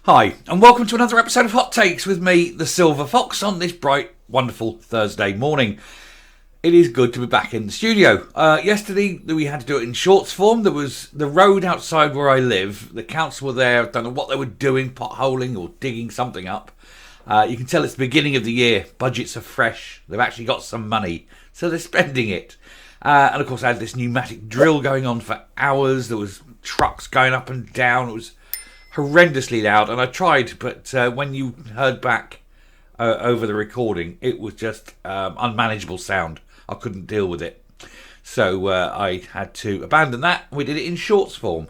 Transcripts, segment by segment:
Hi, and welcome to another episode of Hot Takes with me, the Silver Fox, on this bright, wonderful Thursday morning. It is good to be back in the studio. Yesterday, we had to do it in shorts form. There was the road outside where I live. The council were there. I don't know what they were doing, potholing or digging something up. You can tell it's the beginning of the year. Budgets are fresh. They've actually got some money, so they're spending it. And of course, I had this pneumatic drill going on for hours. There was trucks going up and down. It was horrendously loud, and I tried, but when you heard back over the recording, it was just unmanageable sound. I couldn't deal with it, so I had to abandon that. We did it in shorts form,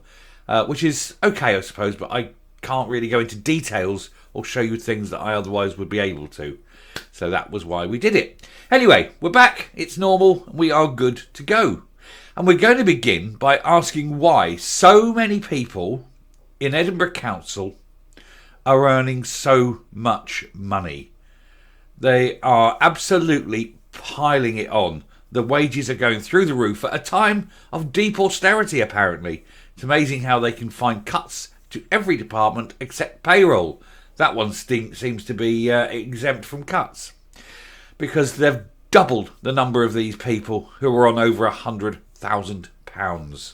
which is okay, I suppose, but I can't really go into details or show you things that I otherwise would be able to, so that was why we did it. Anyway, we're back, it's normal, we are good to go, and we're going to begin by asking why so many people in Edinburgh Council are earning so much money. They are absolutely piling it on. The wages are going through the roof at a time of deep austerity, apparently. It's amazing how they can find cuts to every department except payroll. That one seems to be exempt from cuts, because they've doubled the number of these people who are on over £100,000.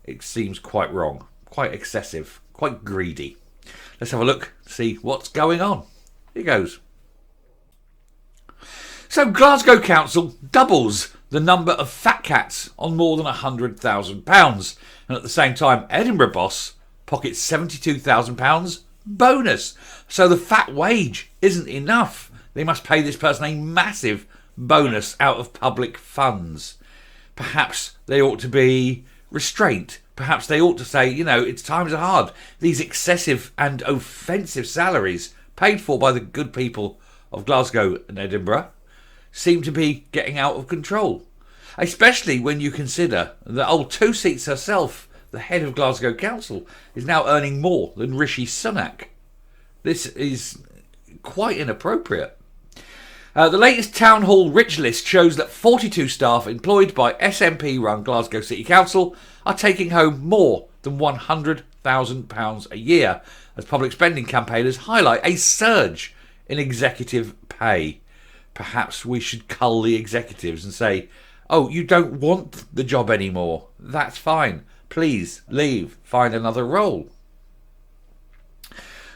It seems quite wrong. Quite excessive, quite greedy. Let's have a look, see what's going on. Here goes. So Glasgow Council doubles the number of fat cats on more than £100,000, and at the same time Edinburgh Boss pockets £72,000 bonus. So the fat wage isn't enough. They must pay this person a massive bonus out of public funds. Perhaps they ought to be restraint. Perhaps they ought to say, it's times are hard. These excessive and offensive salaries paid for by the good people of Glasgow and Edinburgh seem to be getting out of control. Especially when you consider that old Two Seats herself, the head of Glasgow Council, is now earning more than Rishi Sunak. This is quite inappropriate. The latest Town Hall Rich list shows that 42 staff employed by SNP-run Glasgow City Council are taking home more than £100,000 a year, as public spending campaigners highlight a surge in executive pay. Perhaps we should cull the executives and say, oh, you don't want the job anymore. That's fine. Please leave. Find another role.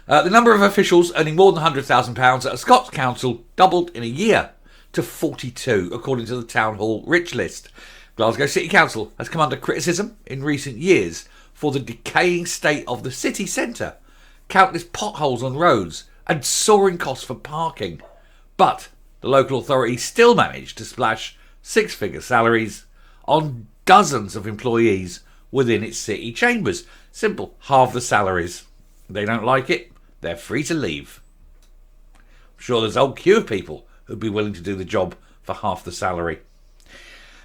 The number of officials earning more than £100,000 at a Scots council doubled in a year to 42, according to the Town Hall Rich list. Glasgow City Council has come under criticism in recent years for the decaying state of the city centre, countless potholes on roads, and soaring costs for parking. But the local authority still managed to splash six-figure salaries on dozens of employees within its city chambers. Simple, halve the salaries. They don't like it. They're free to leave. I'm sure there's a whole queue of people who'd be willing to do the job for half the salary.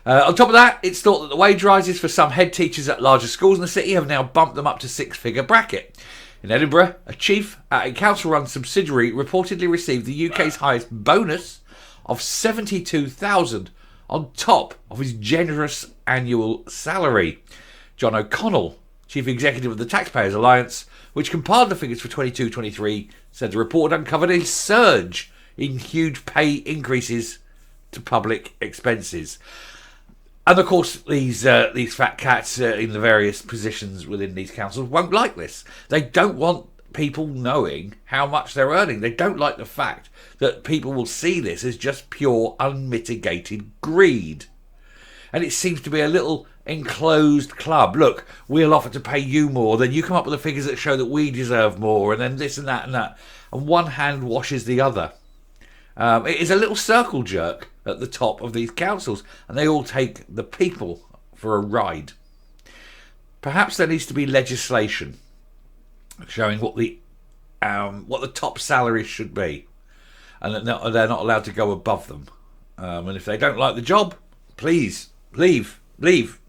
On top of that, it's thought that the wage rises for some head teachers at larger schools in the city have now bumped them up to six-figure bracket. In Edinburgh, a chief at a council-run subsidiary reportedly received the UK's highest bonus of £72,000 on top of his generous annual salary. John O'Connell, chief executive of the Taxpayers Alliance, which compiled the figures for 22-23, said the report uncovered a surge in huge pay increases to public expenses. And of course, these fat cats in the various positions within these councils won't like this. They don't want people knowing how much they're earning. They don't like the fact that people will see this as just pure, unmitigated greed. And it seems to be a little enclosed club. Look, we'll offer to pay you more, then you come up with the figures that show that we deserve more, and then this and that and that. And one hand washes the other. It is a little circle jerk at the top of these councils, and they all take the people for a ride. Perhaps there needs to be legislation showing what the top salaries should be, and that they're not allowed to go above them. And if they don't like the job, please leave,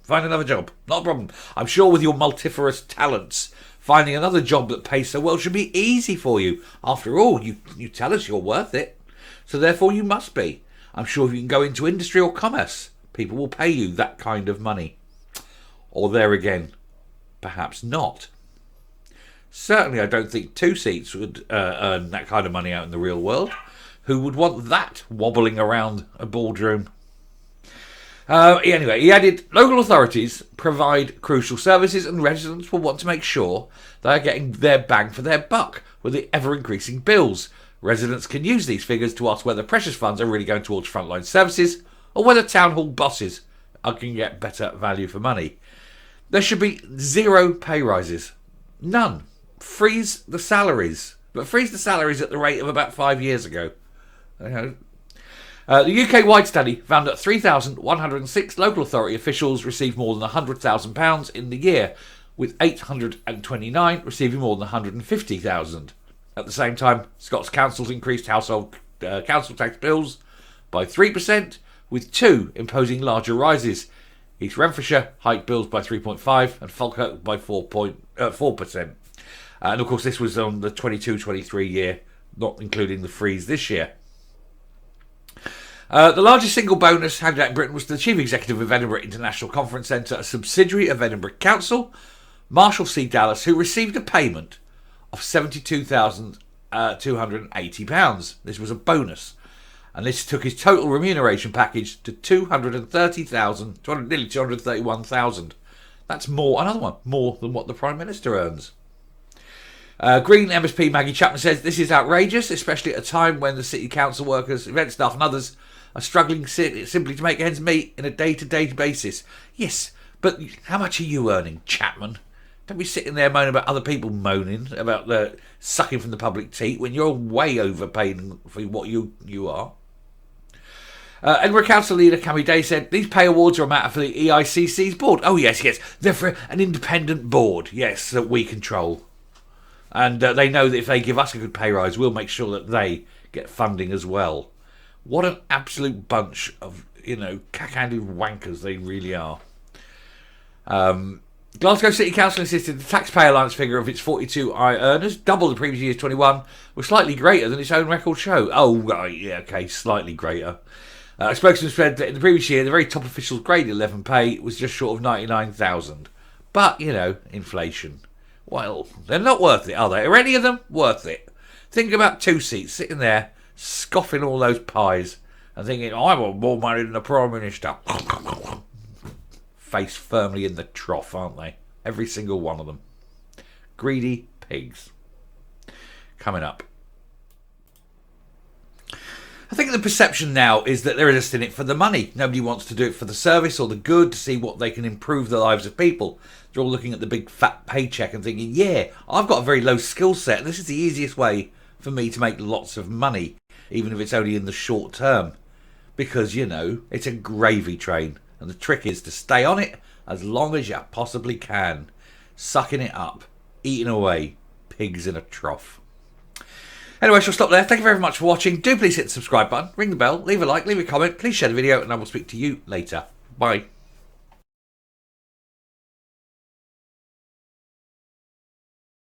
find another job. Not a problem. I'm sure with your multifarious talents, finding another job that pays so well should be easy for you. After all, you tell us you're worth it, so therefore you must be. I'm sure if you can go into industry or commerce, people will pay you that kind of money. Or there again, perhaps not. Certainly, I don't think 2 seats would earn that kind of money out in the real world. Who would want that wobbling around a boardroom? Anyway, he added, local authorities provide crucial services and residents will want to make sure they are getting their bang for their buck with the ever-increasing bills. Residents can use these figures to ask whether precious funds are really going towards frontline services or whether town hall bosses can get better value for money. There should be 0 pay rises. None. Freeze the salaries. But freeze the salaries at the rate of about 5 years ago. The UK-wide study found that 3,106 local authority officials received more than £100,000 in the year, with 829 receiving more than £150,000. At the same time, Scots councils increased household council tax bills by 3%, with 2 imposing larger rises. East Renfrewshire hiked bills by 3.5% and Falkirk by 4%. And of course, this was on the 22-23 year, not including the freeze this year. The largest single bonus handed out in Britain was to the Chief Executive of Edinburgh International Conference Centre, a subsidiary of Edinburgh Council, Marshall C. Dallas, who received a payment of £72,280. This was a bonus. And this took his total remuneration package to nearly 231,000. That's another one, more than what the Prime Minister earns. Green MSP Maggie Chapman says, this is outrageous, especially at a time when the city council workers, event staff and others are struggling simply to make ends meet in a day-to-day basis. Yes, but how much are you earning, Chapman? Don't be sitting there moaning about other people moaning about the sucking from the public teat when you're way overpaid for what you are. Edinburgh Council leader Cammy Day said, these pay awards are a matter for the EICC's board. Oh, yes. They're for an independent board, yes, that we control. And they know that if they give us a good pay rise, we'll make sure that they get funding as well. What an absolute bunch of, cack-handed wankers they really are. Glasgow City Council insisted the taxpayer allowance figure of its 42 earners, double the previous year's 21, was slightly greater than its own record show. Oh, right, yeah, okay, slightly greater. A spokesman said that in the previous year, the very top official's grade 11 pay was just short of 99,000. But, inflation. Well, they're not worth it, are they? Are any of them worth it? Think about 2 seats sitting there, scoffing all those pies, and thinking, I want more money than the Prime Minister. Face firmly in the trough, aren't they? Every single one of them. Greedy pigs. Coming up. I think the perception now is that they're just in it for the money. Nobody wants to do it for the service or the good, to see what they can improve the lives of people. They're all looking at the big fat paycheck and thinking, yeah, I've got a very low skill set, and this is the easiest way for me to make lots of money, even if it's only in the short term. Because, it's a gravy train, and the trick is to stay on it as long as you possibly can. Sucking it up, eating away, pigs in a trough. Anyway, I shall stop there. Thank you very much for watching. Do please hit the subscribe button, ring the bell, leave a like, leave a comment. Please share the video, and I will speak to you later. Bye.